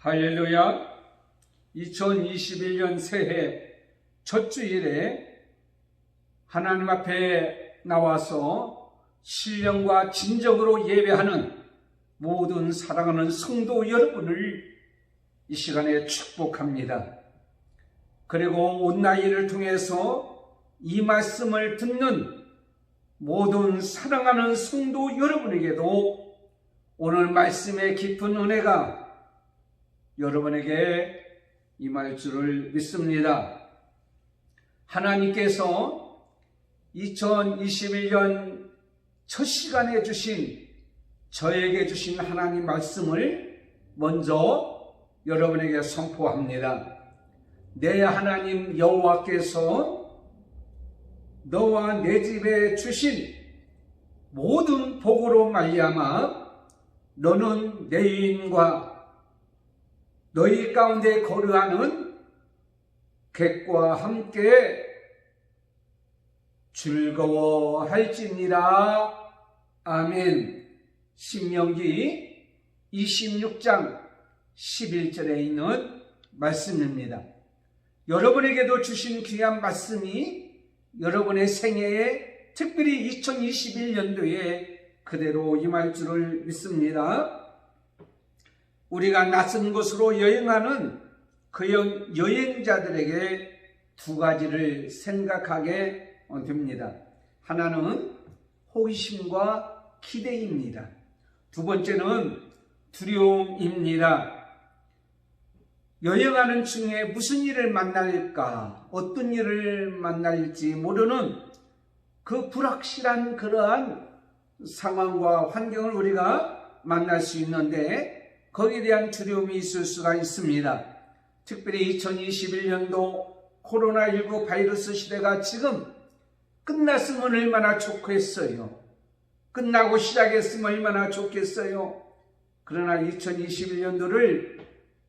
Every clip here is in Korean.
할렐루야. 2021년 새해 첫 주일에 하나님 앞에 나와서 신령과 진정으로 예배하는 모든 사랑하는 성도 여러분을 이 시간에 축복합니다. 그리고 온라인을 통해서 이 말씀을 듣는 모든 사랑하는 성도 여러분에게도 오늘 말씀의 깊은 은혜가 여러분에게 임할 줄을 믿습니다. 하나님께서 2021년 첫 시간에 저에게 주신 하나님 말씀을 먼저 여러분에게 선포합니다. 내 하나님 여호와께서 너와 내 집에 주신 모든 복으로 말미암아 너는 내 인과 너희 가운데 거류하는 객과 함께 즐거워할지니라. 아멘. 신명기 26장 11절에 있는 말씀입니다. 여러분에게도 주신 귀한 말씀이 여러분의 생애에 특별히 2021년도에 그대로 임할 줄을 믿습니다. 우리가 낯선 곳으로 여행하는 그 여행자들에게 두 가지를 생각하게 됩니다. 하나는 호기심과 기대입니다. 두 번째는 두려움입니다. 여행하는 중에 무슨 일을 만날까, 어떤 일을 만날지 모르는 그 불확실한 그러한 상황과 환경을 우리가 만날 수 있는데 거기에 대한 두려움이 있을 수가 있습니다. 특별히 2021년도 코로나19 바이러스 시대가 지금 끝났으면 얼마나 좋겠어요. 끝나고 시작했으면 얼마나 좋겠어요. 그러나 2021년도를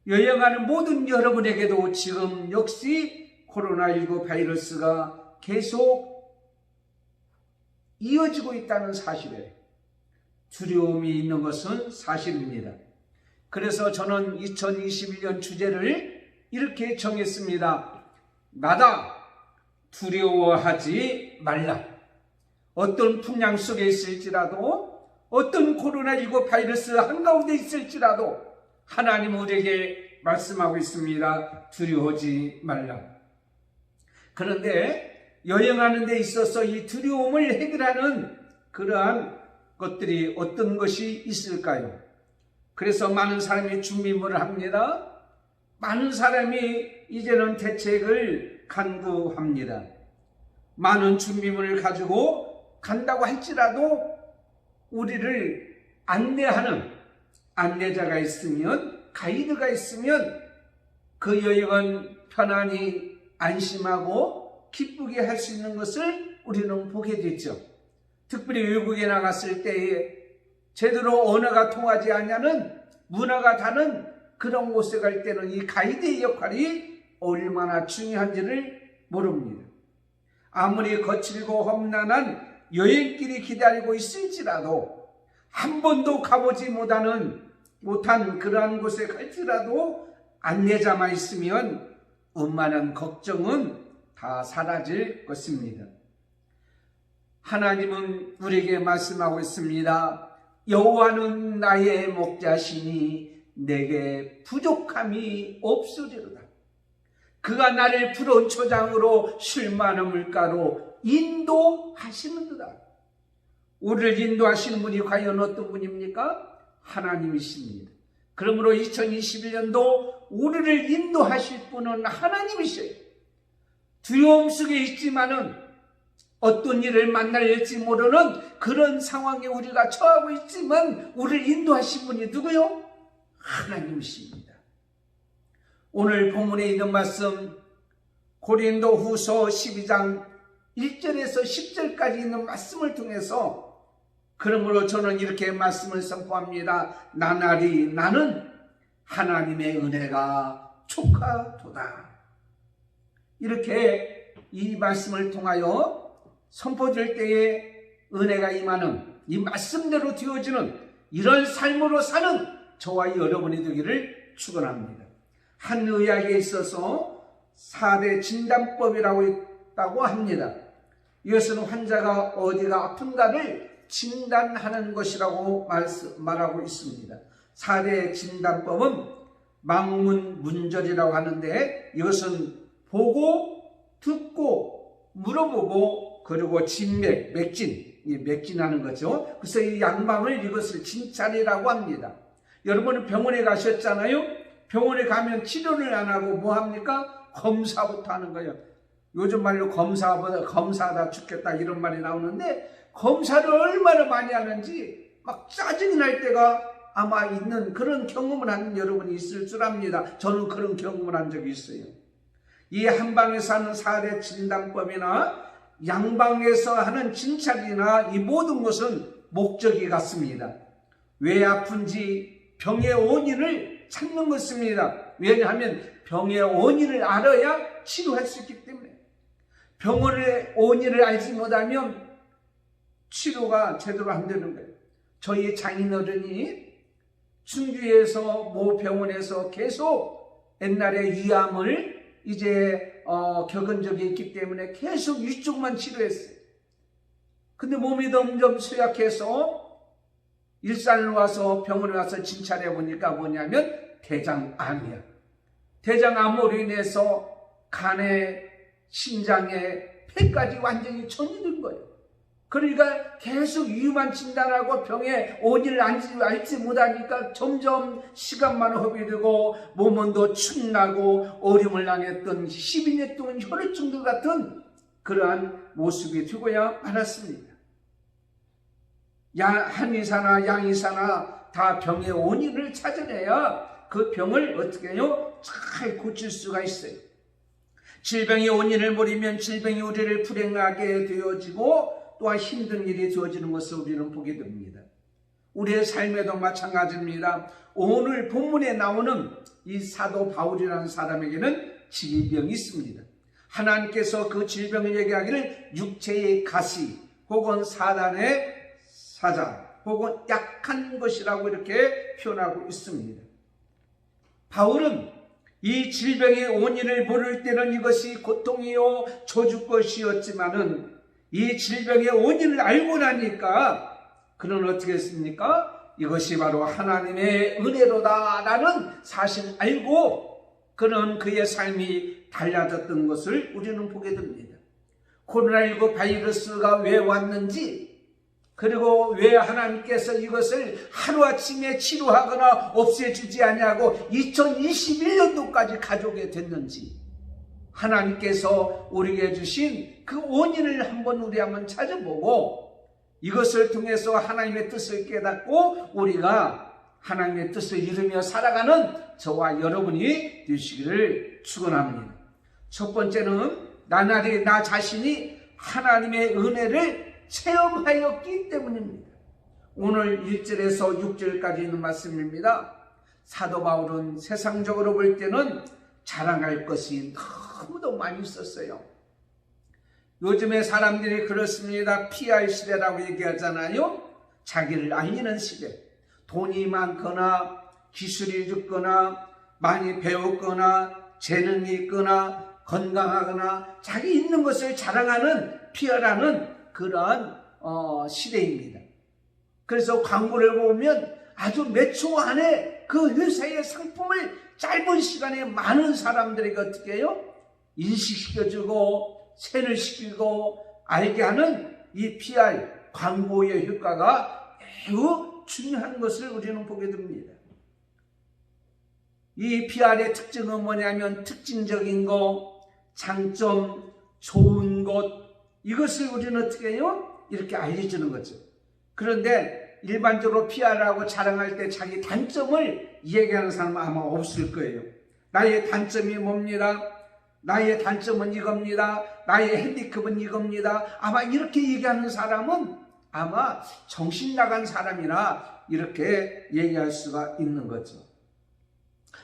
여행하는 모든 여러분에게도 지금 역시 코로나19 바이러스가 계속 이어지고 있다는 사실에 두려움이 있는 것은 사실입니다. 그래서 저는 2021년 주제를 이렇게 정했습니다. 나다 두려워하지 말라. 어떤 풍랑 속에 있을지라도, 어떤 코로나19 바이러스 한가운데 있을지라도 하나님은 우리에게 말씀하고 있습니다. 두려워하지 말라. 그런데 여행하는 데 있어서 이 두려움을 해결하는 그러한 것들이 어떤 것이 있을까요? 그래서 많은 사람이 준비물을 합니다. 많은 사람이 이제는 대책을 간구합니다. 많은 준비물을 가지고 간다고 할지라도 우리를 안내하는 안내자가 있으면, 가이드가 있으면 그 여행은 편안히 안심하고 기쁘게 할 수 있는 것을 우리는 보게 되죠. 특별히 외국에 나갔을 때에 제대로 언어가 통하지 않냐는 문화가 다른 그런 곳에 갈 때는 이 가이드의 역할이 얼마나 중요한지를 모릅니다. 아무리 거칠고 험난한 여행길이 기다리고 있을지라도 한 번도 가보지 못한 그러한 곳에 갈지라도 안내자만 있으면 웬만한 걱정은 다 사라질 것입니다. 하나님은 우리에게 말씀하고 있습니다. 여호와는 나의 목자시니 내게 부족함이 없으리로다. 그가 나를 푸른 초장으로 쉴 만한 물가로 인도하시는도다. 우리를 인도하시는 분이 과연 어떤 분입니까? 하나님이십니다. 그러므로 2021년도 우리를 인도하실 분은 하나님이셔요. 두려움 속에 있지만은 어떤 일을 만날지 모르는 그런 상황에 우리가 처하고 있지만 우리를 인도하신 분이 누구요? 하나님이십니다. 오늘 본문에 있는 말씀 고린도 후서 12장 1절에서 10절까지 있는 말씀을 통해서 그러므로 저는 이렇게 말씀을 선포합니다. 나날이 나는 하나님의 은혜가 촉하도다. 이렇게 이 말씀을 통하여 선포될 때에 은혜가 임하는 이 말씀대로 되어지는 이런 삶으로 사는 저와 여러분이 되기를 축원합니다. 한 의학에 있어서 4대 진단법이라고 있다고 합니다. 이것은 환자가 어디가 아픈가를 진단하는 것이라고 말하고 있습니다. 4대 진단법은 망문문절이라고 하는데, 이것은 보고 듣고 물어보고 그리고 진맥, 맥진하는 거죠. 그래서 이 양방을 이것을 진찰이라고 합니다. 여러분은 병원에 가셨잖아요. 병원에 가면 치료를 안 하고 뭐 합니까? 검사부터 하는 거예요. 요즘 말로 검사하다 죽겠다 이런 말이 나오는데, 검사를 얼마나 많이 하는지 막 짜증이 날 때가 아마 있는 그런 경험을 하는 여러분이 있을 줄 압니다. 저는 그런 경험을 한 적이 있어요. 이 한방에서 하는 4대 진단법이나 양방에서 하는 진찰이나 이 모든 것은 목적이 같습니다. 왜 아픈지 병의 원인을 찾는 것입니다. 왜냐하면 병의 원인을 알아야 치료할 수 있기 때문에. 병원의 원인을 알지 못하면 치료가 제대로 안 되는 거예요. 저희 장인어른이 충주에서 모 병원에서 계속 옛날에 위암을 이제 겪은 적이 있기 때문에 계속 이쪽만 치료했어요. 근데 몸이 점점 쇠약해서 일산을 와서 병원에 와서 진찰해 보니까 뭐냐면 대장암이야. 대장암으로 인해서 간에 심장에 폐까지 완전히 전이 든 거예요. 그러니까 계속 이유만 진단하고 병의 원인을 알지 못하니까 점점 시간만 허비되고 몸은 더 축나고 어림을 당했던 12년 동안 혈액중독 같은 그러한 모습이 되고야 말았습니다. 한의사나 양의사나 다 병의 원인을 찾아내야 그 병을 어떻게 해요? 잘 고칠 수가 있어요. 질병의 원인을 모르면 질병이 우리를 불행하게 되어지고 또한 힘든 일이 되어지는 것을 우리는 보게 됩니다. 우리의 삶에도 마찬가지입니다. 오늘 본문에 나오는 이 사도 바울이라는 사람에게는 질병이 있습니다. 하나님께서 그 질병을 얘기하기를 육체의 가시 혹은 사단의 사자 혹은 약한 것이라고 이렇게 표현하고 있습니다. 바울은 이 질병의 원인을 모를 때는 이것이 고통이요 저주 것이었지만은 이 질병의 원인을 알고 나니까 그는 어떻게 했습니까? 이것이 바로 하나님의 은혜로다라는 사실을 알고 그는 그의 삶이 달라졌던 것을 우리는 보게 됩니다. 코로나19 바이러스가 왜 왔는지, 그리고 왜 하나님께서 이것을 하루아침에 치료하거나 없애주지 않냐고 2021년도까지 가져오게 됐는지, 하나님께서 우리에게 주신 그 원인을 한번 찾아보고 이것을 통해서 하나님의 뜻을 깨닫고 우리가 하나님의 뜻을 이루며 살아가는 저와 여러분이 되시기를 축원합니다. 첫 번째는 나날이 나 자신이 하나님의 은혜를 체험하였기 때문입니다. 오늘 1절에서 6절까지 있는 말씀입니다. 사도 바울은 세상적으로 볼 때는 자랑할 것이 너무도 많이 있었어요. 요즘에 사람들이 그렇습니다. PR 시대라고 얘기하잖아요. 자기를 알리는 시대. 돈이 많거나 기술이 좋거나 많이 배웠거나 재능이 있거나 건강하거나 자기 있는 것을 자랑하는 PR하는 그러한 시대입니다. 그래서 광고를 보면 아주 몇 초 안에 그 회사의 상품을 짧은 시간에 많은 사람들에게 어떻게 해요? 인식시켜주고 세뇌 시키고 알게 하는 이 PR 광고의 효과가 매우 중요한 것을 우리는 보게 됩니다. 이 PR의 특징은 뭐냐면 특징적인 거, 장점, 좋은 것, 이것을 우리는 어떻게 해요? 이렇게 알려주는 거죠. 그런데 일반적으로 PR하고 자랑할 때 자기 단점을 얘기하는 사람은 아마 없을 거예요. 나의 단점이 뭡니다. 나의 단점은 이겁니다. 나의 핸디캡은 이겁니다. 아마 이렇게 얘기하는 사람은 아마 정신 나간 사람이라 이렇게 얘기할 수가 있는 거죠.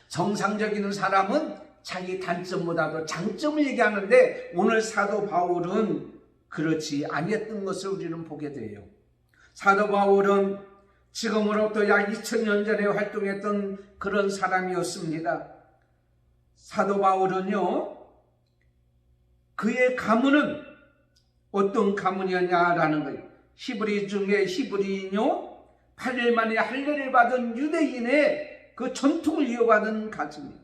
정상적인 사람은 자기 단점보다도 장점을 얘기하는데 오늘 사도 바울은 그렇지 아니었던 것을 우리는 보게 돼요. 사도 바울은 지금으로부터 약 2000년 전에 활동했던 그런 사람이었습니다. 사도 바울은요, 그의 가문은 어떤 가문이었냐라는 거예요. 히브리 중에 히브리인요, 8일 만에 할례를 받은 유대인의 그 전통을 이어받은 가정입니다.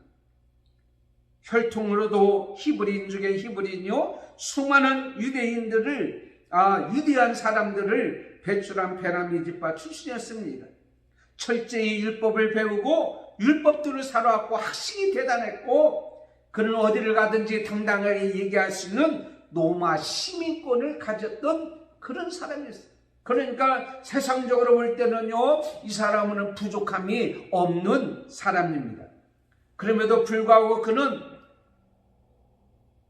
혈통으로도 히브리인 중에 히브리인요, 수많은 유대한 사람들을 배출한 베냐민 집파 출신이었습니다. 철저히 율법을 배우고 율법들을 살아왔고 학식이 대단했고, 그는 어디를 가든지 당당하게 얘기할 수 있는 로마 시민권을 가졌던 그런 사람이었어요. 그러니까 세상적으로 볼 때는요, 이 사람은 부족함이 없는 사람입니다. 그럼에도 불구하고 그는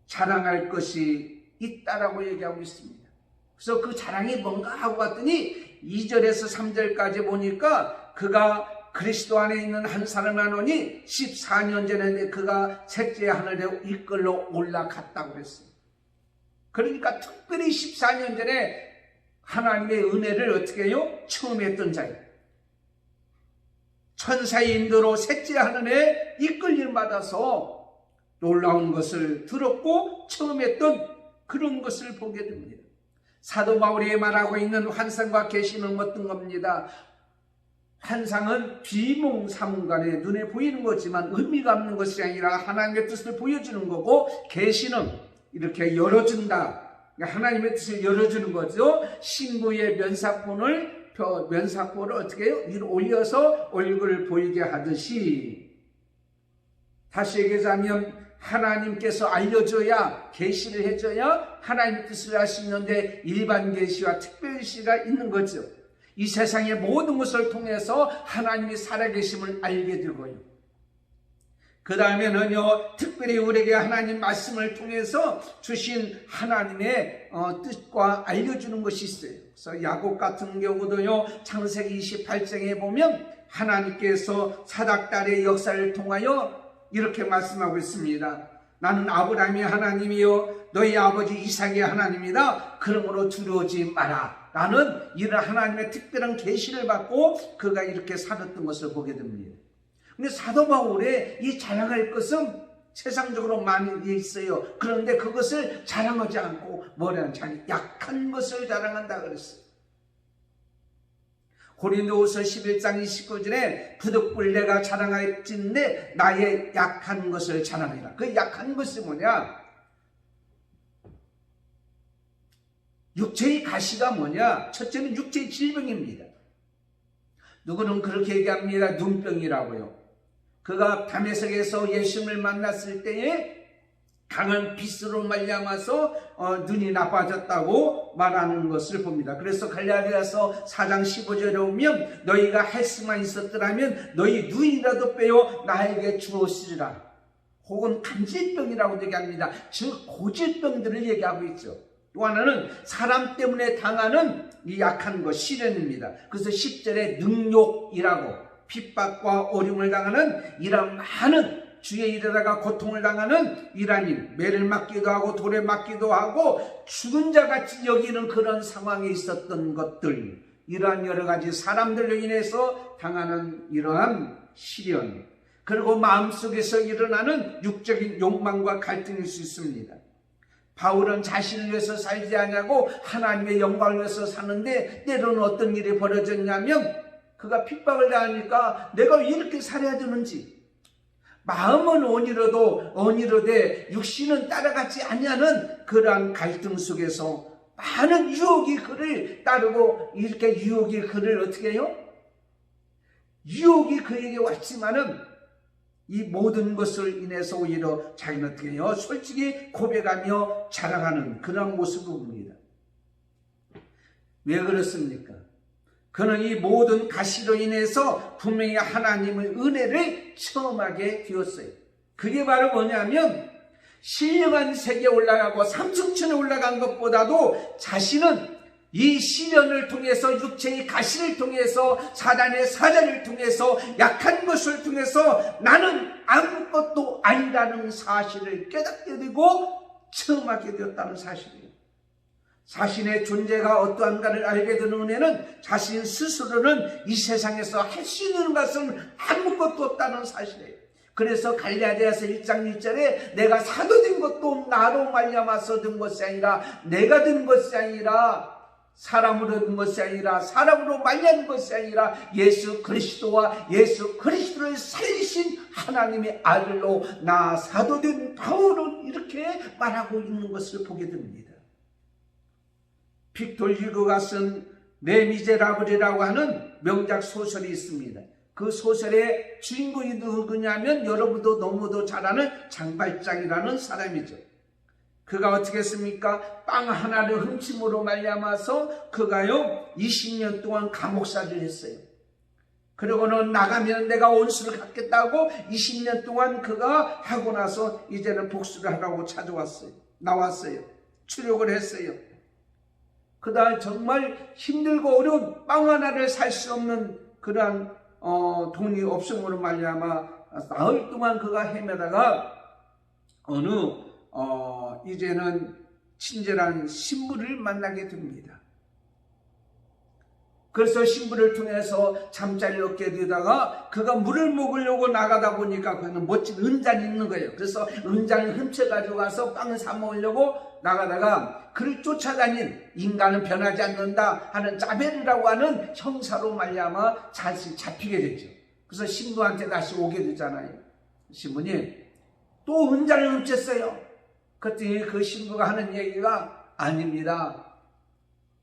자랑할 것이 있다라고 얘기하고 있습니다. 그래서 그 자랑이 뭔가 하고 갔더니 2절에서 3절까지 보니까 그가 그리스도 안에 있는 한 사람 하노니 14년 전에 그가 셋째 하늘에 이끌러 올라갔다고 그랬어요. 그러니까 특별히 14년 전에 하나님의 은혜를 어떻게 해요? 처음 했던 자예요. 천사의 인도로 셋째 하늘에 이끌림 받아서 놀라운 것을 들었고 처음 했던 그런 것을 보게 됩니다. 사도 바울이 말하고 있는 환상과 계시는 어떤 겁니다. 환상은 비몽사몽간에 눈에 보이는 거지만 의미가 없는 것이 아니라 하나님의 뜻을 보여주는 거고, 계시는 이렇게 열어준다. 하나님의 뜻을 열어주는 거죠. 신부의 면사포를 어떻게 해요? 위로 올려서 얼굴을 보이게 하듯이, 다시 얘기하자면 하나님께서 알려줘야, 계시를 해줘야 하나님의 뜻을 알 수 있는데 일반 계시와 특별 계시가 있는 거죠. 이 세상의 모든 것을 통해서 하나님이 살아계심을 알게 되고요. 그 다음에는요, 특별히 우리에게 하나님 말씀을 통해서 주신 하나님의 뜻과 알려주는 것이 있어요. 그래서 야곱 같은 경우도요, 창세기 28장에 보면 하나님께서 사닥달의 역사를 통하여 이렇게 말씀하고 있습니다. 나는 아브라함의 하나님이요 너희 아버지 이삭의 하나님이다. 그러므로 두려워하지 마라. 라는 이런 하나님의 특별한 계시를 받고 그가 이렇게 살았던 것을 보게 됩니다. 근데 사도 바울의 이 자랑할 것은 세상적으로 많이 있어요. 그런데 그것을 자랑하지 않고 뭐냐면 자기 약한 것을 자랑한다 그랬어요. 고린도후서 11장 29절에 부득불 내가 자랑할진대 나의 약한 것을 자랑해라. 그 약한 것이 뭐냐? 육체의 가시가 뭐냐? 첫째는 육체의 질병입니다. 누구는 그렇게 얘기합니다. 눈병이라고요. 그가 다메섹에서 예수님을 만났을 때에 강한 빛으로 말미암아서 눈이 나빠졌다고 말하는 것을 봅니다. 그래서 갈라디아서 4장 15절에 오면 너희가 할 수만 있었더라면 너희 눈이라도 빼어 나에게 주었으리라. 혹은 간질병이라고 얘기합니다. 즉 고질병들을 얘기하고 있죠. 또 하나는 사람 때문에 당하는 이 약한 것, 시련입니다. 그래서 10절에 능욕이라고 핍박과 어려움을 당하는 이런 많은 주의 일에다가 고통을 당하는 이란 매를 맞기도 하고 돌에 맞기도 하고 죽은 자같이 여기는 그런 상황에 있었던 것들, 이러한 여러 가지 사람들로 인해서 당하는 이러한 시련, 그리고 마음속에서 일어나는 육적인 욕망과 갈등일 수 있습니다. 바울은 자신을 위해서 살지 않냐고 하나님의 영광을 위해서 사는데 때로는 어떤 일이 벌어졌냐면 그가 핍박을 당하니까 내가 왜 이렇게 살아야 되는지, 마음은 언이로되 육신은 따라가지 않냐는 그러한 갈등 속에서 많은 유혹이 그를 따르고, 이렇게 유혹이 그를 어떻게 해요? 유혹이 그에게 왔지만은 이 모든 것을 인해서 오히려 자기는 어떻게 해요? 솔직히 고백하며 자랑하는 그런 모습을 봅니다. 왜 그렇습니까? 그는 이 모든 가시로 인해서 분명히 하나님의 은혜를 체험하게 되었어요. 그게 바로 뭐냐면 신령한 세계에 올라가고 삼층천에 올라간 것보다도 자신은 이 시련을 통해서, 육체의 가시를 통해서, 사단의 사자를 통해서, 약한 것을 통해서 나는 아무것도 아니라는 사실을 깨닫게 되고 체험하게 되었다는 사실이에요. 자신의 존재가 어떠한가를 알게 되는 은혜는 자신 스스로는 이 세상에서 할 수 있는 것은 아무것도 없다는 사실이에요. 그래서 갈라디아서 1장 1절에 내가 사도 된 것도 나로 말미암아서 된 것이 아니라 내가 된 것이 아니라 사람으로 된 것이 아니라 사람으로 말미암은 것이 아니라 예수 그리스도와 예수 그리스도를 살리신 하나님의 아들로 나 사도 된 바울은 이렇게 말하고 있는 것을 보게 됩니다. 빅토르 휴고가 쓴 레 미제라블이라고 하는 명작 소설이 있습니다. 그 소설의 주인공이 누구냐면 여러분도 너무도 잘 아는 장발장이라는 사람이죠. 그가 어떻게 했습니까? 빵 하나를 훔침으로 말미암아서 그가요 20년 동안 감옥살이를 했어요. 그리고는 나가면 내가 원수를 갚겠다고 20년 동안 그가 하고 나서 이제는 복수를 하라고 찾아왔어요. 나왔어요. 추력을 했어요. 그다음 정말 힘들고 어려운 빵 하나를 살 수 없는 그러한 돈이 없음으로 말미암아 나흘 동안 그가 헤매다가 어느 이제는 친절한 신부를 만나게 됩니다. 그래서 신부를 통해서 잠자리를 얻게 되다가 그가 물을 먹으려고 나가다 보니까 거기는 멋진 은잔이 있는 거예요. 그래서 은잔을 훔쳐가지고 가서 빵을 사 먹으려고 나가다가 그를 쫓아다닌 인간은 변하지 않는다 하는 자베르라고 하는 형사로 말미암아 다시 잡히게 되죠. 그래서 신부한테 다시 오게 되잖아요. 신부님 또 은잔을 훔쳤어요. 그랬더니 그 신부가 하는 얘기가 아닙니다.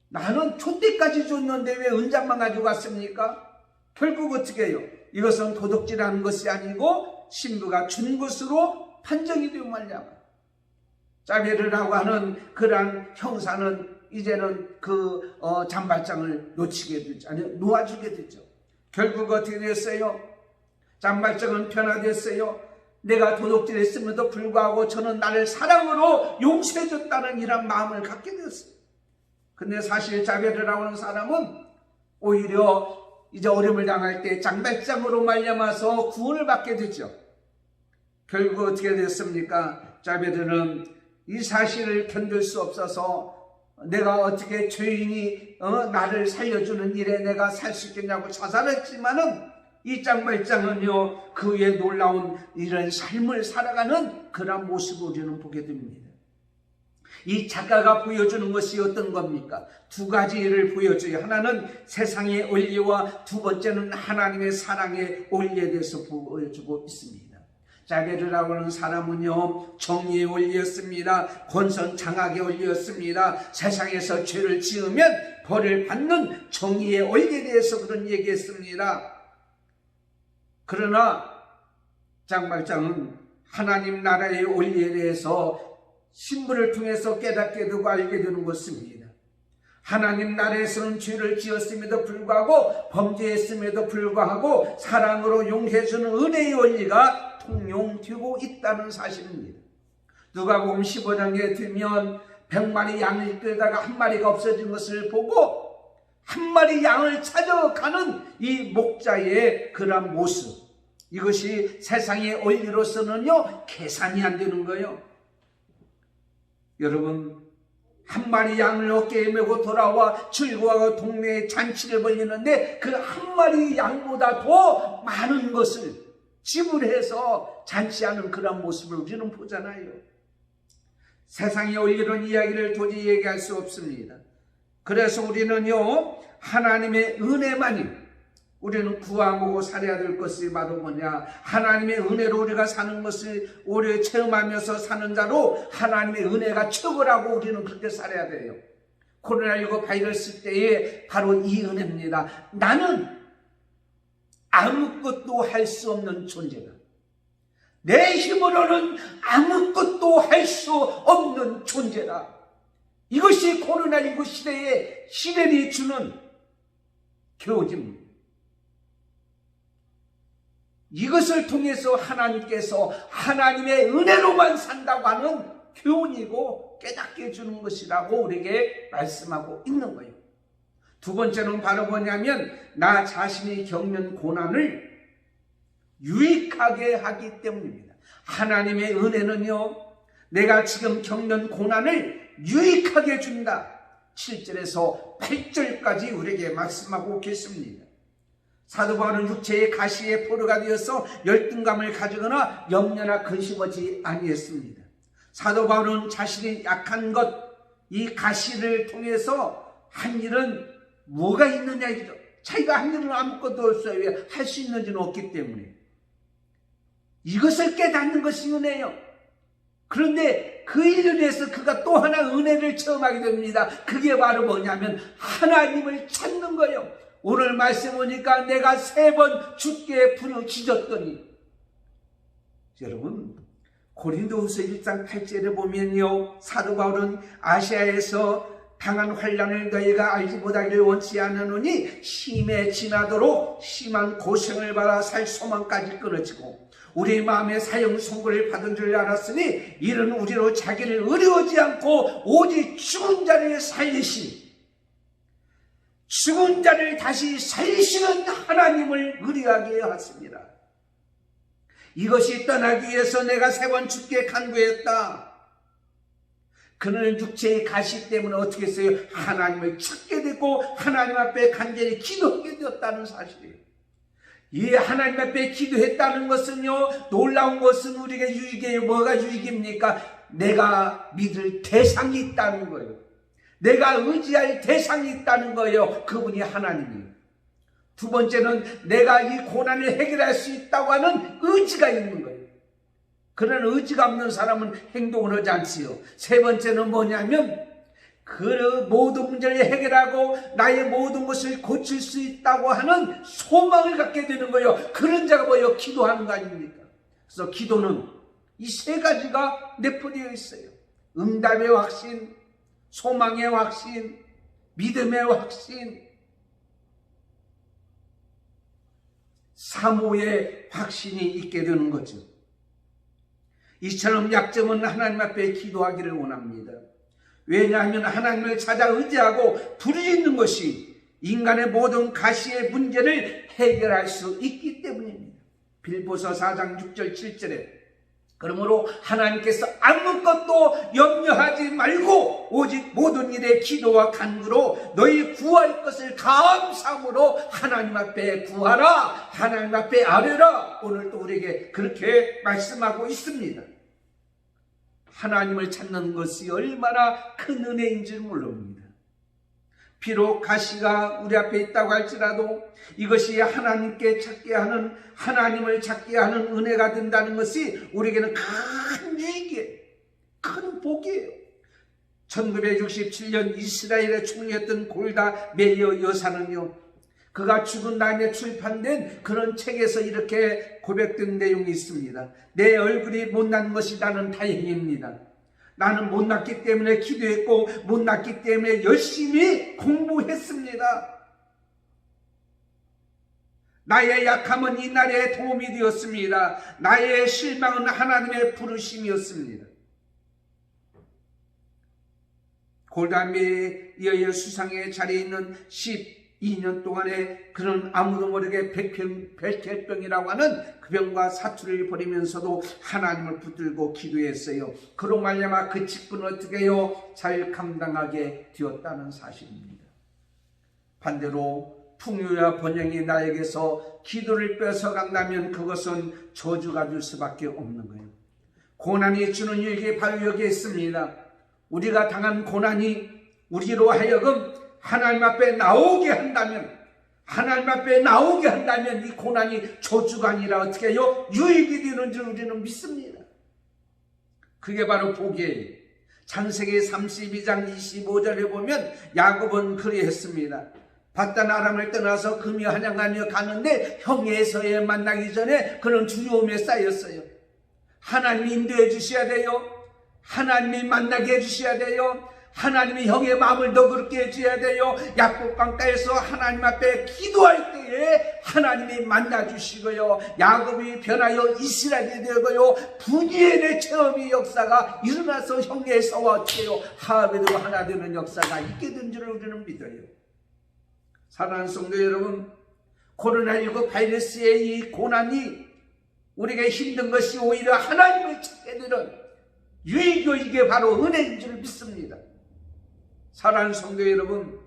나는 촛대까지 줬는데 왜 은잔만 가지고 갔습니까? 결국 어떻게 해요? 이것은 도둑질하는 것이 아니고 신부가 준 것으로 판정이 되고 말이야. 자베르라고 하는 그러한 형사는 이제는 그 장발장을 놓치게 되죠. 아니 놓아주게 되죠. 결국 어떻게 됐어요? 장발장은 변화됐어요. 내가 도둑질했음에도 불구하고 저는 나를 사랑으로 용서해줬다는 이런 마음을 갖게 되었어요. 근데 사실 자베르라고 하는 사람은 오히려 이제 어려움을 당할 때 장발장으로 말미암아서 구원을 받게 되죠. 결국 어떻게 됐습니까? 자베르는 이 사실을 견딜 수 없어서 내가 어떻게 죄인이 나를 살려주는 일에 내가 살 수 있겠냐고 자살했지만은 이 장발장은요 그의 놀라운 이런 삶을 살아가는 그런 모습을 우리는 보게 됩니다. 이 작가가 보여주는 것이 어떤 겁니까? 두 가지를 보여줘요. 하나는 세상의 원리와 두 번째는 하나님의 사랑의 원리에 대해서 보여주고 있습니다. 자베르라고 하는 사람은요 정의의 원리였습니다. 권선장악의 원리였습니다. 세상에서 죄를 지으면 벌을 받는 정의의 원리에 대해서 그런 얘기했습니다. 그러나 장발장은 하나님 나라의 원리에 대해서 신부를 통해서 깨닫게 되고 알게 되는 것입니다. 하나님 나라에서는 죄를 지었음에도 불구하고 범죄했음에도 불구하고 사랑으로 용서해주는 은혜의 원리가 통용되고 있다는 사실입니다. 누가복음 15장에 들면 100마리 양을 이끌다가 한 마리가 없어진 것을 보고 한 마리 양을 찾아가는 이 목자의 그런 모습, 이것이 세상의 원리로서는요 계산이 안 되는 거예요. 여러분 한 마리 양을 어깨에 메고 돌아와 즐거워하고 동네에 잔치를 벌이는데 그 한 마리 양보다 더 많은 것을 지불해서 잔치하는 그런 모습을 우리는 보잖아요. 세상의 원리론 이야기를 도저히 얘기할 수 없습니다. 그래서 우리는요 하나님의 은혜만이 우리는 구하고 살아야 될 것이 바로 뭐냐? 하나님의 은혜로 우리가 사는 것을 오래 체험하면서 사는 자로 하나님의 은혜가 최고라고 우리는 그렇게 살아야 돼요. 코로나19 바이러스 때에 바로 이 은혜입니다. 나는 아무것도 할 수 없는 존재다. 내 힘으로는 아무것도 할 수 없는 존재다. 이것이 코로나19 시대에 시련이 주는 교훈입니다. 이것을 통해서 하나님께서 하나님의 은혜로만 산다고 하는 교훈이고 깨닫게 해주는 것이라고 우리에게 말씀하고 있는 거예요. 두 번째는 바로 뭐냐면 나 자신이 겪는 고난을 유익하게 하기 때문입니다. 하나님의 은혜는요 내가 지금 겪는 고난을 유익하게 준다. 7절에서 8절까지 우리에게 말씀하고 계십니다. 사도 바울은 육체의 가시에 포로가 되어서 열등감을 가지거나 염려나 근심하지 아니했습니다. 사도 바울은 자신이 약한 것, 이 가시를 통해서 한 일은 뭐가 있느냐 이죠. 자기가 한 일은 아무것도 없어요. 할 수 있는지는 없기 때문에. 이것을 깨닫는 것이 은혜요. 그런데 그 일을 위해서 그가 또 하나 은혜를 체험하게 됩니다. 그게 바로 뭐냐면 하나님을 찾는 거예요. 오늘 말씀 보니까 내가 3번 주께 부르짖었더니, 여러분 고린도후서 1장 8절에 보면요, 사도 바울은 아시아에서 당한 환난을 너희가 알지 못하기를 원치 않으노니 심해 지나도록 심한 고생을 받아 살 소망까지 끊어지고 우리 마음에 사형 선고를 받은 줄 알았으니 이는 우리로 자기를 의뢰하지 않고 오직 죽은 자를 살리신, 죽은 자를 다시 살리시는 하나님을 의뢰하게 하였습니다. 이것이 떠나기 위해서 내가 3번 주께 간구했다. 그는 육체의 가시 때문에 어떻게 했어요? 하나님을 찾게 됐고 하나님 앞에 간절히 기도하게 되었다는 사실이에요. 이 하나님 앞에 기도했다는 것은요, 놀라운 것은 우리에게 유익이에요. 뭐가 유익입니까? 내가 믿을 대상이 있다는 거예요. 내가 의지할 대상이 있다는 거예요. 그분이 하나님이에요. 두 번째는 내가 이 고난을 해결할 수 있다고 하는 의지가 있는 거예요. 그런 의지가 없는 사람은 행동을 하지 않지요. 세 번째는 뭐냐면 그 모든 문제를 해결하고 나의 모든 것을 고칠 수 있다고 하는 소망을 갖게 되는 거예요. 그런 자가 뭐예요? 기도하는 거 아닙니까? 그래서 기도는 이 3가지가 내포되어 있어요. 응답의 확신, 소망의 확신, 믿음의 확신, 사모의 확신이 있게 되는 거죠. 이처럼 약점은 하나님 앞에 기도하기를 원합니다. 왜냐하면 하나님을 찾아 의지하고 부르짖는 것이 인간의 모든 가시의 문제를 해결할 수 있기 때문입니다. 빌보서 4장 6절 7절에 그러므로 하나님께서 아무것도 염려하지 말고 오직 모든 일에 기도와 간구로 너희 구할 것을 감사함으로 하나님 앞에 구하라, 하나님 앞에 아뢰라. 오늘도 우리에게 그렇게 말씀하고 있습니다. 하나님을 찾는 것이 얼마나 큰 은혜인 줄 모릅니다. 비록 가시가 우리 앞에 있다고 할지라도 이것이 하나님께 찾게 하는, 하나님을 찾게 하는 은혜가 된다는 것이 우리에게는 큰 유익이에요. 큰 복이에요. 1967년 이스라엘에 총리했던 골다 메이어 여사는요, 그가 죽은 다음에 출판된 그런 책에서 이렇게 고백된 내용이 있습니다. 내 얼굴이 못난 것이 나는 다행입니다. 나는 못났기 때문에 기도했고 못났기 때문에 열심히 공부했습니다. 나의 약함은 이날에 도움이 되었습니다. 나의 실망은 하나님의 부르심이었습니다. 골다 메이어의 수상의 자리에 있는 12년 동안에 그는 아무도 모르게 백혈병이라고 하는 그 병과 사투를 벌이면서도 하나님을 붙들고 기도했어요. 그로 말미암아 그 직분을 어떻게 해요? 잘 감당하게 되었다는 사실입니다. 반대로 풍요와 번영이 나에게서 기도를 뺏어간다면 그것은 저주가 될 수밖에 없는 거예요. 고난이 주는 유익이 바로 여기에 있습니다. 우리가 당한 고난이 우리로 하여금 하나님 앞에 나오게 한다면, 하나님 앞에 나오게 한다면 이 고난이 저주가 아니라 어떻게 해요? 유익이 되는 줄 우리는 믿습니다. 그게 바로 복이에요. 창세기 32장 25절에 보면 야곱은 그리했습니다. 바단 아람을 떠나서 금이 한양하며 가는데 형의 에서에 만나기 전에 그는 두려움에 쌓였어요. 하나님이 인도해 주셔야 돼요. 하나님이 만나게 해주셔야 돼요. 하나님이 형의 마음을 너그럽게 해줘야 돼요. 야곱 강가에서 하나님 앞에 기도할 때에 하나님이 만나주시고요, 야곱이 변하여 이스라엘이 되고요, 분이엘의 체험의 역사가 일어나서 형의 에서와 어때요? 하합에도 하나 되는 역사가 있게 된 줄 우리는 믿어요. 사랑하는 성도 여러분, 코로나19 바이러스의 이 고난이 우리에게 힘든 것이 오히려 하나님을 찾게 되는 유익이, 이게 바로 은혜인 줄 믿습니다. 사랑하는 성도 여러분,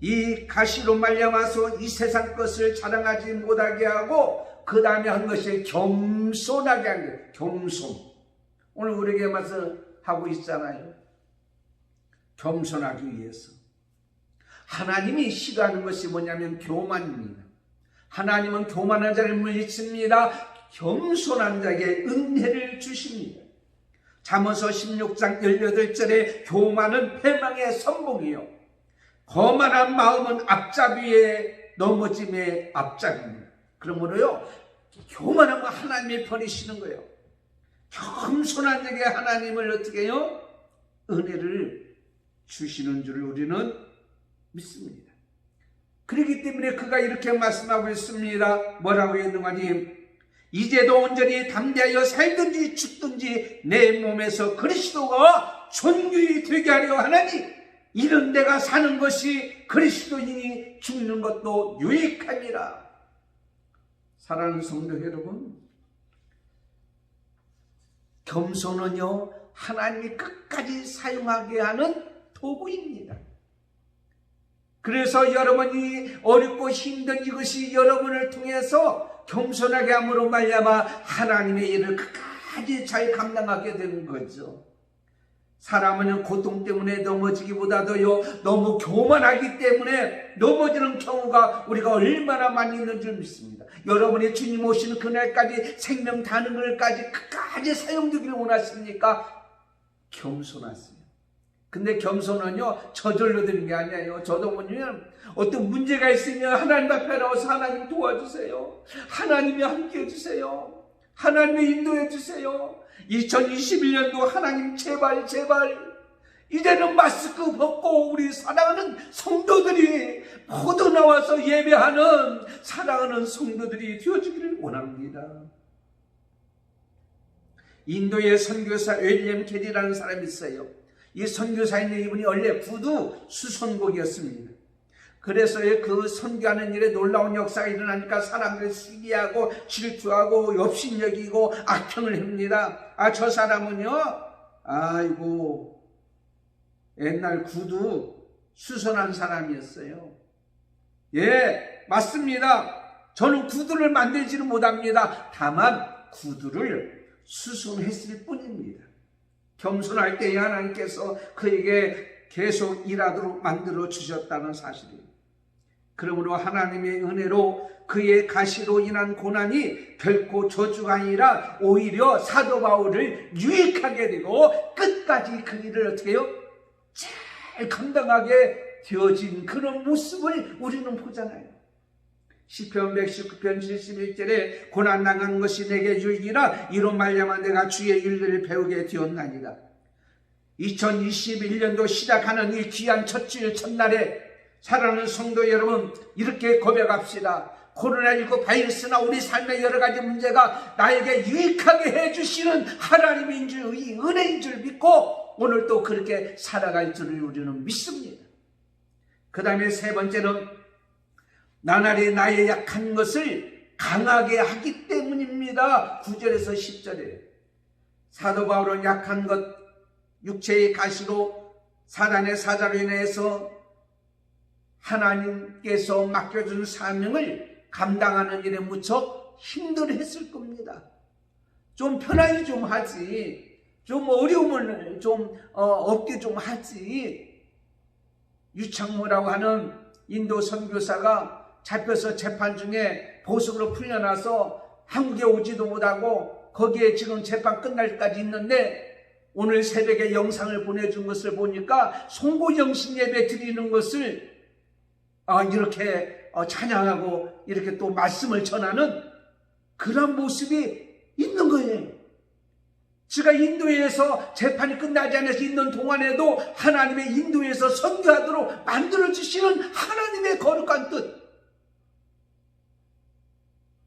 이 가시로 말미암아서 이 세상 것을 자랑하지 못하게 하고 그 다음에 한 것이 겸손하게 한 거예요. 겸손. 오늘 우리에게 와서 하고 있잖아요. 겸손하기 위해서. 하나님이 싫어하는 것이 뭐냐면 교만입니다. 하나님은 교만한 자를 물리칩니다. 겸손한 자에게 은혜를 주십니다. 잠언서 16장 18절에 교만은 패망의 선봉이요 거만한 마음은 앞잡이에 넘어짐의 앞잡이입니다. 그러므로요, 교만하면 하나님이 버리시는 거예요. 겸손한 자에게 하나님을 어떻게 해요? 은혜를 주시는 줄 우리는 믿습니다. 그렇기 때문에 그가 이렇게 말씀하고 있습니다. 뭐라고 했는가니? 이제도 온전히 담대하여 살든지 죽든지 내 몸에서 그리스도가 존귀히 되게 하려 하나니 이런 내가 사는 것이 그리스도인이 죽는 것도 유익함이라. 사랑하는 성도 여러분, 겸손은요 하나님이 끝까지 사용하게 하는 도구입니다. 그래서 여러분이 어렵고 힘든 이것이 여러분을 통해서 겸손하게 함으로 말미암아 하나님의 일을 끝까지 잘 감당하게 되는 거죠. 사람은 고통 때문에 넘어지기보다도요 너무 교만하기 때문에 넘어지는 경우가 우리가 얼마나 많이 있는 줄 믿습니다. 여러분이 주님 오시는 그날까지 생명 다는 날까지 끝까지 사용되기를 원하십니까? 겸손하세요. 근데 겸손은요 저절로 되는 게 아니에요. 저도 보면 어떤 문제가 있으면 하나님 앞에 나와서 하나님 도와주세요. 하나님이 함께 해주세요. 하나님이 인도해 주세요. 2021년도 하나님 제발 이제는 마스크 벗고 우리 사랑하는 성도들이 모두 나와서 예배하는 사랑하는 성도들이 되어주기를 원합니다. 인도의 선교사 윌리엄 캐리라는 사람이 있어요. 이 선교사인데 이분이 원래 구두 수선곡이었습니다. 그래서 그 선교하는 일에 놀라운 역사가 일어나니까 사람들이 시기하고 질투하고 업신여기고 악평을 합니다. 저 사람은요, 아이고 옛날 구두 수선한 사람이었어요. 예, 맞습니다. 저는 구두를 만들지는 못합니다. 다만 구두를 수선했을 뿐입니다. 겸손할 때에 하나님께서 그에게 계속 일하도록 만들어 주셨다는 사실이에요. 그러므로 하나님의 은혜로 그의 가시로 인한 고난이 결코 저주가 아니라 오히려 사도 바울을 유익하게 되고 끝까지 그 일을 어떻게 해요? 잘 감당하게 되어진 그런 모습을 우리는 보잖아요. 시편 119편 71절에 고난당한 것이 내게 유익이라 이로 말미암아 내가 주의 일들을 배우게 되었나니라. 2021년도 시작하는 이 귀한 첫 주일 첫날에 사랑하는 성도 여러분, 이렇게 고백합시다. 코로나19 바이러스나 우리 삶의 여러 가지 문제가 나에게 유익하게 해주시는 하나님인 줄, 이 은혜인 줄 믿고 오늘 또 그렇게 살아갈 줄을 우리는 믿습니다. 그 다음에 세 번째는 나날이 나의 약한 것을 강하게 하기 때문입니다. 9절에서 10절에 사도 바울은 약한 것, 육체의 가시로 사단의 사자로 인해서 하나님께서 맡겨준 사명을 감당하는 일에 무척 힘들어했을 겁니다. 좀 편하게 좀 하지, 좀 어려움을 좀 없게 좀 하지. 유창모라고 하는 인도 선교사가 잡혀서 재판 중에 보석으로 풀려나서 한국에 오지도 못하고 거기에 지금 재판 끝날 때까지 있는데 오늘 새벽에 영상을 보내준 것을 보니까 송고영신 예배 드리는 것을 이렇게 찬양하고 이렇게 또 말씀을 전하는 그런 모습이 있는 거예요. 제가 인도에서 재판이 끝나지 않아서 있는 동안에도 하나님의 인도에서 선교하도록 만들어주시는 하나님의 거룩한 뜻.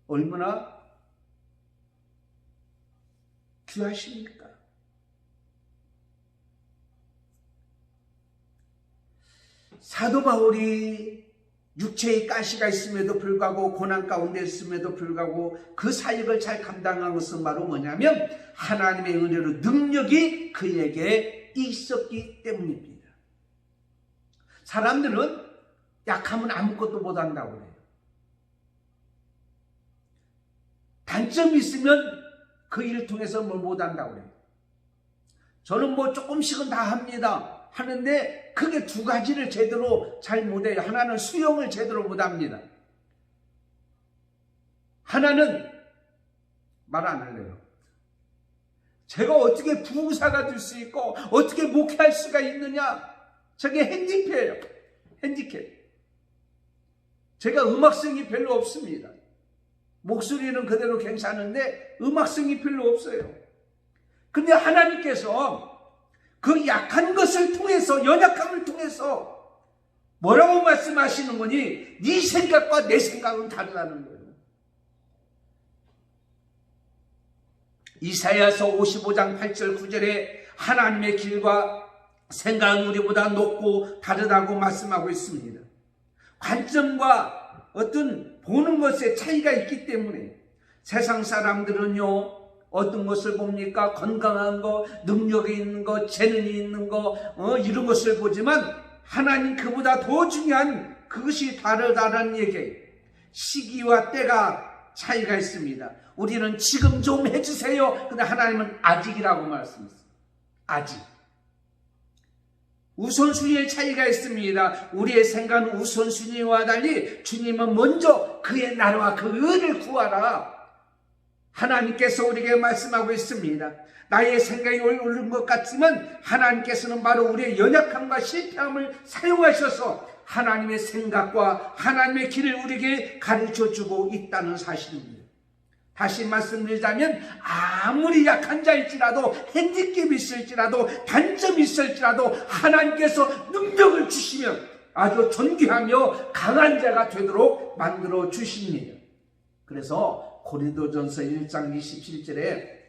얼마나 귀하십니까? 사도 바울이 육체의 가시가 있음에도 불구하고 고난 가운데 있음에도 불구하고 그 사역을 잘 감당한 것은 바로 뭐냐면 하나님의 은혜로 능력이 그에게 있었기 때문입니다. 사람들은 약하면 아무것도 못한다고 그래요. 단점이 있으면 그 일을 통해서 뭘 못한다고 그래요. 저는 뭐 조금씩은 다 합니다. 하는데 그게 두 가지를 제대로 잘 못해요. 하나는 수영을 제대로 못합니다. 하나는 말 안 할래요. 제가 어떻게 부흥사가 될 수 있고 어떻게 목회할 수가 있느냐? 저게 핸디캡이에요. 핸디캡. 제가 음악성이 별로 없습니다. 목소리는 그대로 괜찮은데 음악성이 별로 없어요. 근데 하나님께서 그 약한 것을 통해서, 연약함을 통해서 뭐라고 말씀하시는 거니? 네 생각과 내 생각은 다르다는 거예요. 이사야서 55장 8절 9절에 하나님의 길과 생각은 우리보다 높고 다르다고 말씀하고 있습니다. 관점과 어떤 보는 것에 차이가 있기 때문에 세상 사람들은요, 어떤 것을 봅니까? 건강한 거, 능력이 있는 거, 재능이 있는 거, 이런 것을 보지만 하나님 그보다 더 중요한 그것이 다르다는 얘기예요. 시기와 때가 차이가 있습니다. 우리는 지금 좀 해주세요. 근데 하나님은 아직이라고 말씀했어요. 아직. 우선순위의 차이가 있습니다. 우리의 생각은 우선순위와 달리 주님은 먼저 그의 나라와 그 의를 구하라. 하나님께서 우리에게 말씀하고 있습니다. 나의 생각이 옳은 것 같지만 하나님께서는 바로 우리의 연약함과 실패함을 사용하셔서 하나님의 생각과 하나님의 길을 우리에게 가르쳐주고 있다는 사실입니다. 다시 말씀드리자면 아무리 약한 자일지라도 핸디캡이 있을지라도 단점이 있을지라도 하나님께서 능력을 주시면 아주 존귀하며 강한 자가 되도록 만들어 주십니다. 그래서 고린도전서 1장 27절에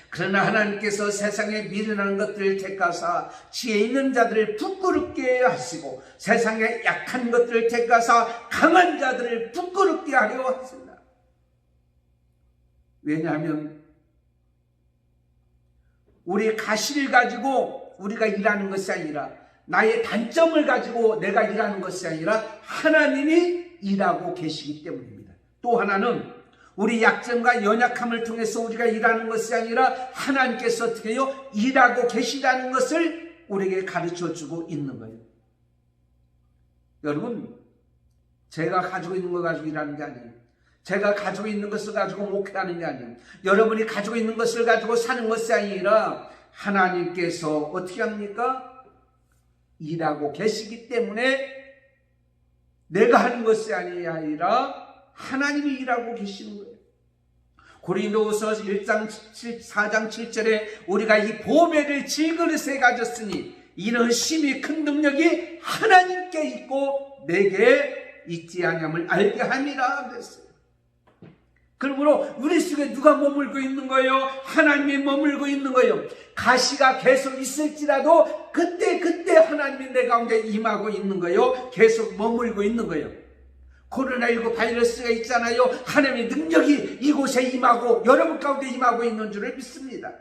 그러나 하나님께서 세상에 미련한 것들을 택하사 지혜 있는 자들을 부끄럽게 하시고 세상에 약한 것들을 택하사 강한 자들을 부끄럽게 하려 하십니다. 왜냐하면 우리의 가시를 가지고 우리가 일하는 것이 아니라 나의 단점을 가지고 내가 일하는 것이 아니라 하나님이 일하고 계시기 때문입니다. 또 하나는 우리 약점과 연약함을 통해서 우리가 일하는 것이 아니라 하나님께서 어떻게 해요? 일하고 계시다는 것을 우리에게 가르쳐주고 있는 거예요. 여러분, 제가 가지고 있는 걸 가지고 일하는 게 아니에요. 제가 가지고 있는 것을 가지고 목회하는 게 아니에요. 여러분이 가지고 있는 것을 가지고 사는 것이 아니라 하나님께서 어떻게 합니까? 일하고 계시기 때문에 내가 하는 것이 아니라 하나님이 일하고 계시는 거예요. 고린도후서 1장 4장 7절에 우리가 이 보배를 질그릇에 가졌으니 이는 심히 큰 능력이 하나님께 있고 내게 있지 아니함을 알게 함이라 그랬어요. 그러므로 우리 속에 누가 머물고 있는 거예요? 하나님이 머물고 있는 거예요. 가시가 계속 있을지라도 그때 하나님이 내 가운데 임하고 있는 거예요. 계속 머물고 있는 거예요. 코로나19 바이러스가 있잖아요. 하나님의 능력이 이곳에 임하고 여러분 가운데 임하고 있는 줄을 믿습니다.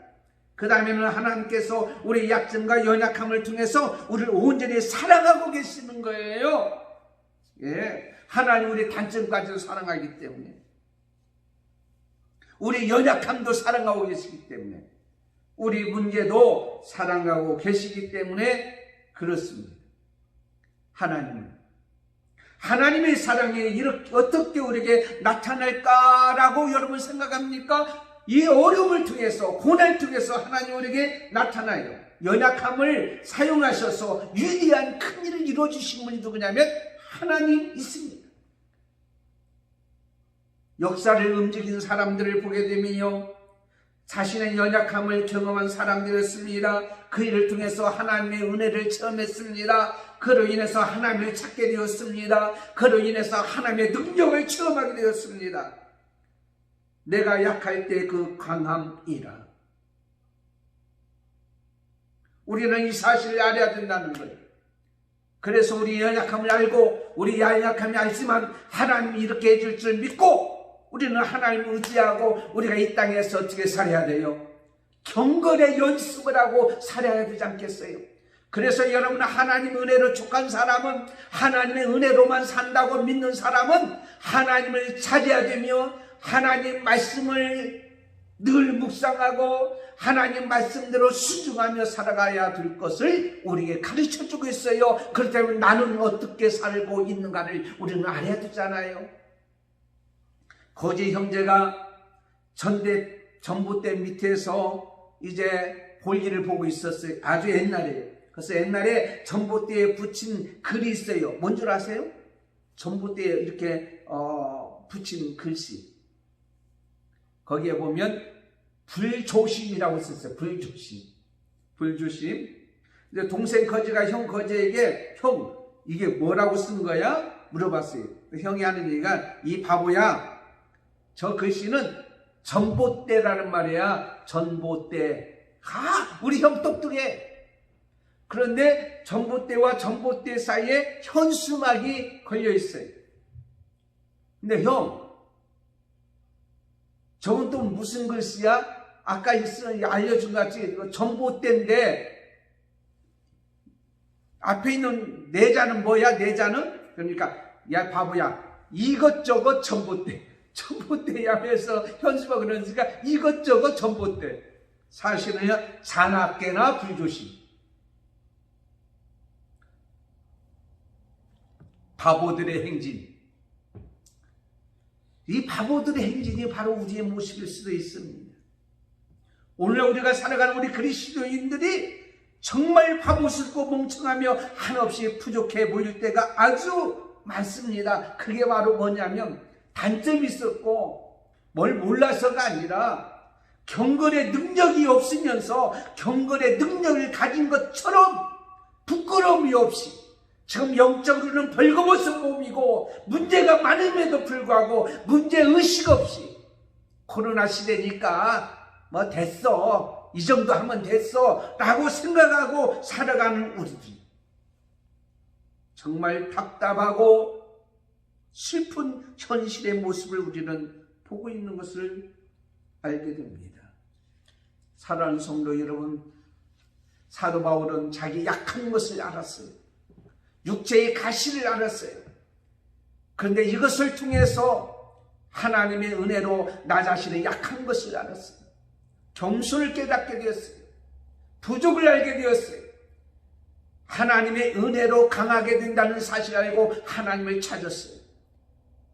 그 다음에는 하나님께서 우리의 약점과 연약함을 통해서 우리를 온전히 사랑하고 계시는 거예요. 예, 하나님 우리의 단점까지도 사랑하기 때문에 우리 연약함도 사랑하고 계시기 때문에 우리 문제도 사랑하고 계시기 때문에 그렇습니다. 하나님의 사랑이 이렇게 어떻게 우리에게 나타날까라고 여러분 생각합니까? 이 어려움을 통해서, 고난을 통해서 하나님 우리에게 나타나요. 연약함을 사용하셔서 위대한 큰 일을 이루어주신 분이 누구냐면 하나님 있습니다. 역사를 움직이는 사람들을 보게 되면요, 자신의 연약함을 경험한 사람들이었습니다. 그 일을 통해서 하나님의 은혜를 체험했습니다. 그로 인해서 하나님을 찾게 되었습니다. 그로 인해서 하나님의 능력을 체험하게 되었습니다. 내가 약할 때 그 강함이라. 우리는 이 사실을 알아야 된다는 거예요. 그래서 우리 연약함을 알고 우리 연약함이 알지만 하나님이 이렇게 해줄 줄 믿고 우리는 하나님을 의지하고 우리가 이 땅에서 어떻게 살아야 돼요? 경건의 연습을 하고 살아야 되지 않겠어요? 그래서 여러분, 하나님 은혜로 족한 사람은, 하나님의 은혜로만 산다고 믿는 사람은 하나님을 찾아야 되며 하나님 말씀을 늘 묵상하고 하나님 말씀대로 순종하며 살아가야 될 것을 우리에게 가르쳐주고 있어요. 그렇다면 나는 어떻게 살고 있는가를 우리는 알아야 되잖아요. 거제 형제가 전봇대 밑에서 이제 볼일을 보고 있었어요. 아주 옛날에. 그래서 옛날에 전봇대에 붙인 글이 있어요. 뭔 줄 아세요? 전봇대에 이렇게 붙인 글씨. 거기에 보면 불조심이라고 썼어요. 불조심. 불조심. 이제 동생 거지가 형 거지에게, 형, 이게 뭐라고 쓴 거야? 물어봤어요. 형이 하는 얘기가, 이 바보야, 저 글씨는 전봇대라는 말이야. 전봇대. 우리 형 똑똑해. 그런데 전봇대와 전봇대 사이에 현수막이 걸려 있어요. 근데 형, 저건 또 무슨 글씨야? 아까 알려준 것 같이 전봇대인데 앞에 있는 내자는 뭐야? 내자는? 그러니까 야 바보야, 이것저것 전봇대. 전봇대야 하면서 현수막 그러니까 이것저것 전봇대. 사실은요, 잔악계나 불조심. 바보들의 행진. 이 바보들의 행진이 바로 우리의 모습일 수도 있습니다. 오늘 우리가 살아가는 우리 그리스도인들이 정말 바보스럽고 멍청하며 한없이 부족해 보일 때가 아주 많습니다. 그게 바로 뭐냐면 단점이 있었고 뭘 몰라서가 아니라 경건의 능력이 없으면서 경건의 능력을 가진 것처럼 부끄러움이 없이 지금 영적으로는 벌거벗은 몸이고 문제가 많음에도 불구하고 문제의식 없이 코로나 시대니까 뭐 됐어, 이 정도 하면 됐어 라고 생각하고 살아가는 우리들, 정말 답답하고 슬픈 현실의 모습을 우리는 보고 있는 것을 알게 됩니다. 사랑하는 성도 여러분, 사도 바울은 자기 약한 것을 알았어요. 육체의 가시를 알았어요. 그런데 이것을 통해서 하나님의 은혜로 나 자신의 약한 것을 알았어요. 겸손을 깨닫게 되었어요. 부족을 알게 되었어요. 하나님의 은혜로 강하게 된다는 사실을 알고 하나님을 찾았어요.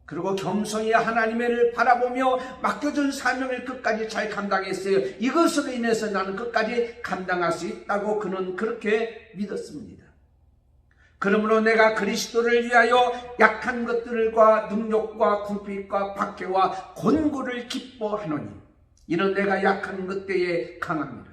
그리고 겸손히 하나님의 은혜를 바라보며 맡겨준 사명을 끝까지 잘 감당했어요. 이것으로 인해서 나는 끝까지 감당할 수 있다고 그는 그렇게 믿었습니다. 그러므로 내가 그리스도를 위하여 약한 것들과 능력과 궁핍과 박해와 곤고를 기뻐하노니 이는 내가 약한 것 때에 강합니다.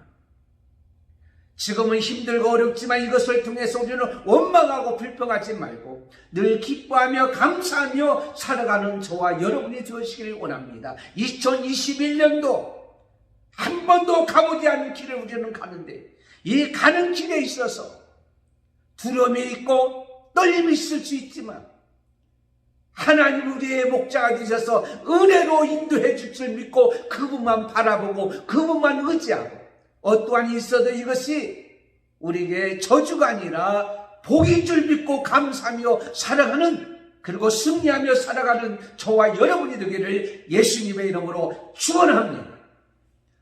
지금은 힘들고 어렵지만 이것을 통해서 우리는 원망하고 불평하지 말고 늘 기뻐하며 감사하며 살아가는 저와 여러분이 되시길 원합니다. 2021년도 한 번도 가보지 않은 길을 우리는 가는데 이 가는 길에 있어서 두려움이 있고 떨림이 있을 수 있지만 하나님 우리의 목자가 되셔서 은혜로 인도해 줄 줄 믿고 그분만 바라보고 그분만 의지하고 어떠한 일이 있어도 이것이 우리에게 저주가 아니라 복인 줄 믿고 감사하며 살아가는, 그리고 승리하며 살아가는 저와 여러분이 되기를 예수님의 이름으로 축원합니다.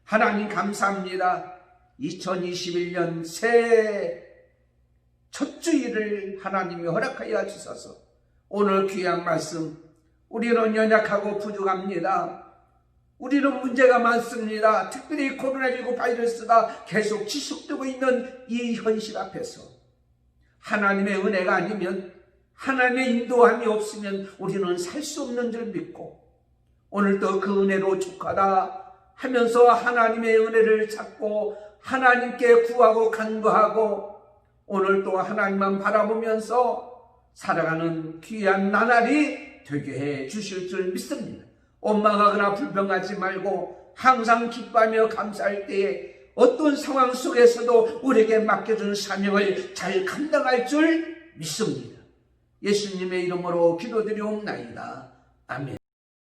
하나님 감사합니다. 2021년 새 첫 주일을 하나님이 허락하여 주셔서 오늘 귀한 말씀, 우리는 연약하고 부족합니다. 우리는 문제가 많습니다. 특별히 코로나19 바이러스가 계속 지속되고 있는 이 현실 앞에서 하나님의 은혜가 아니면, 하나님의 인도함이 없으면 우리는 살 수 없는 줄 믿고 오늘도 그 은혜로 족하다 하면서 하나님의 은혜를 찾고 하나님께 구하고 간구하고 오늘 또 하나님만 바라보면서 살아가는 귀한 나날이 되게 해 주실 줄 믿습니다. 원망하거나 불평하지 말고 항상 기뻐하며 감사할 때에 어떤 상황 속에서도 우리에게 맡겨준 사명을 잘 감당할 줄 믿습니다. 예수님의 이름으로 기도드리옵나이다. 아멘.